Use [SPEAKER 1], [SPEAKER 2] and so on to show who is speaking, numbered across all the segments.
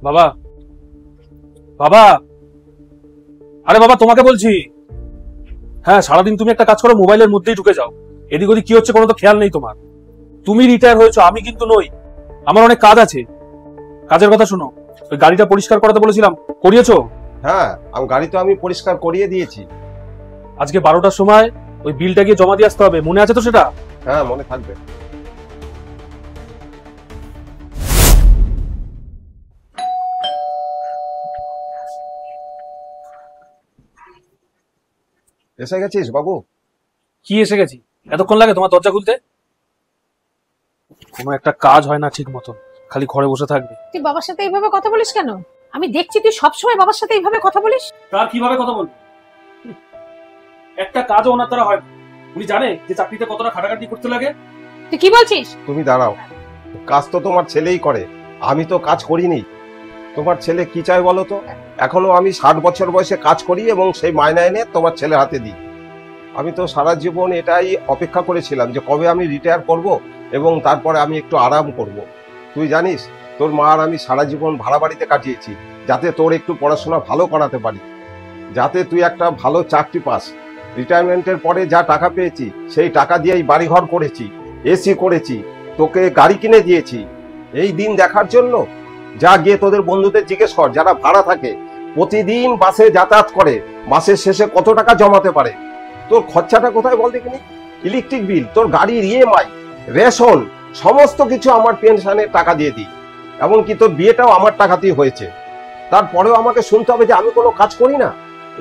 [SPEAKER 1] বাবা, বাবা, আরে বাবা তোমাকে বলছি। হ্যাঁ, সারাদিন তুমি একটা কাজ করো, মোবাইলের মধ্যেই ঢুকে যাও। এদিক ওদিক কি হচ্ছে কোনো তো খেয়াল নেই তোমার। তুমি রিটায়ার হয়েছো, আমি কিন্তু নই। আমার অনেক কাজ আছে। কাজের কথা শোনো, ওই গাড়িটা পরিষ্কার করাতে বলেছিলাম, করিয়েছো?
[SPEAKER 2] হ্যাঁ, গাড়ি তো আমি পরিষ্কার করিয়ে দিয়েছি।
[SPEAKER 1] আজকে 12টার সময় ওই বিলটা গিয়ে জমা দিয়ে আসতে হবে, মনে আছে তো সেটা?
[SPEAKER 2] হ্যাঁ, মনে থাকবে। এসে গেছিস বাবু?
[SPEAKER 1] কি এসে গেছি? এতক্ষণ লাগে তোমার দরজা খুলতে? কোনো একটা কাজ হয় না ঠিক মতন, খালি ঘরে বসে থাকবে।
[SPEAKER 3] তুই বাবার সাথে এইভাবে কথা বলিস কেন? আমি দেখছি তুই সবসময় বাবার সাথে এইভাবে কথা বলিস।
[SPEAKER 1] তার কিভাবে কথা বলবো? একটা কাজও ওনার দ্বারা হয় না। উনি জানে যে চাকরিতে কতটা খাটাখাটি করতে লাগে।
[SPEAKER 3] তুই কি বলছিস?
[SPEAKER 2] তুমি দাঁড়াও, কাজ তো তোমার ছেলেই করে, আমি তো কাজ করিনি। তোমার ছেলে কি চায় বলো তো? এখনো আমি 60 বছর বয়সে কাজ করি এবং সেই মায়না এনে তোমার ছেলের হাতে দিই। আমি তো সারা জীবন এটাই অপেক্ষা করেছিলাম যে কবে আমি রিটায়ার করব এবং তারপরে আমি একটু আরাম করব। তুই জানিস, তোর মা আর আমি সারা জীবন ভাড়া বাড়িতে কাটিয়েছি যাতে তোর একটু পড়াশোনা ভালো করাতে পারি, যাতে তুই একটা ভালো চাকরি পাস। রিটায়ারমেন্টের পরে যা টাকা পেয়েছি সেই টাকা দিয়েই বাড়িঘর করেছি, এসি করেছি, তোকে গাড়ি কিনে দিয়েছি। এই দিন দেখার জন্য যা গিয়ে তোদের বন্ধুদের জিজ্ঞেস কর যারা ভাড়া থাকে, প্রতিদিন বাসে যাতায়াত করে, মাসের শেষে কত টাকা জমাতে পারে। তোর খরচাটা কোথায় বল দেখিনি? ইলেকট্রিক বিল, তোর গাড়ির ইএমআই, রেশন, সমস্ত কিছু আমার পেনশনের টাকা দিয়ে দিই। এমনকি তোর বিয়েটাও আমার টাকাতেই হয়েছে। তারপরেও আমাকে শুনতে হবে যে আমি কোনো কাজ করি না?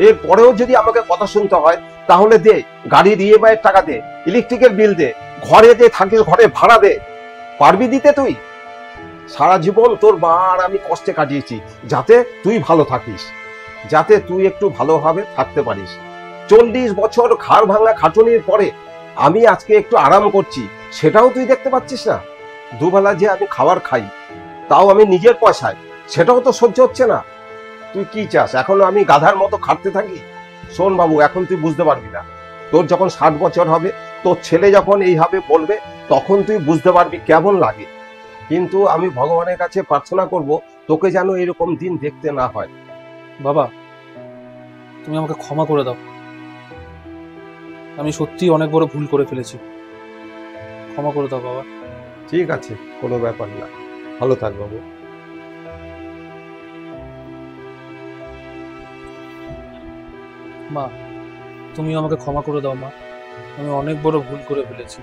[SPEAKER 2] এর পরেও যদি আমাকে কথা শুনতে হয় তাহলে দে, গাড়ির ইএমআই এর টাকা দে, ইলেকট্রিকের বিল দে, ঘরে দে, থাকিস ঘরে ভাড়া দে। পারবি দিতে তুই? সারা জীবন তোর মা আর আমি কষ্টে কাটিয়েছি যাতে তুই ভালো থাকিস, যাতে তুই একটু ভালোভাবে থাকতে পারিস। 40 বছর ঘাড় ভাঙা খাটুনির পরে আমি আজকে একটু আরাম করছি, সেটাও তুই দেখতে পাচ্ছিস না? দুবেলা যে আমি খাবার খাই, তাও আমি নিজের পয়সায়, সেটাও তো সহ্য হচ্ছে না। তুই কি চাস এখনো আমি গাধার মতো খাটতে থাকি? শোন বাবু, এখন তুই বুঝতে পারবি না। তোর যখন 60 বছর হবে, তোর ছেলে যখন এইভাবে বলবে, তখন তুই বুঝতে পারবি কেমন লাগে। কিন্তু আমি ভগবানের কাছে প্রার্থনা করব তোকে যেন এরকম দিন দেখতে না হয়।
[SPEAKER 1] বাবা, তুমি আমাকে ক্ষমা করে দাও। আমি সত্যি অনেক বড় ভুল করে ফেলেছি। ক্ষমা করে দাও বাবা।
[SPEAKER 2] ঠিক আছে, কোনো ব্যাপার না। ভালো থাক বাবু।
[SPEAKER 1] মা, তুমি আমাকে ক্ষমা করে দাও মা। আমি অনেক বড় ভুল করে ফেলেছি।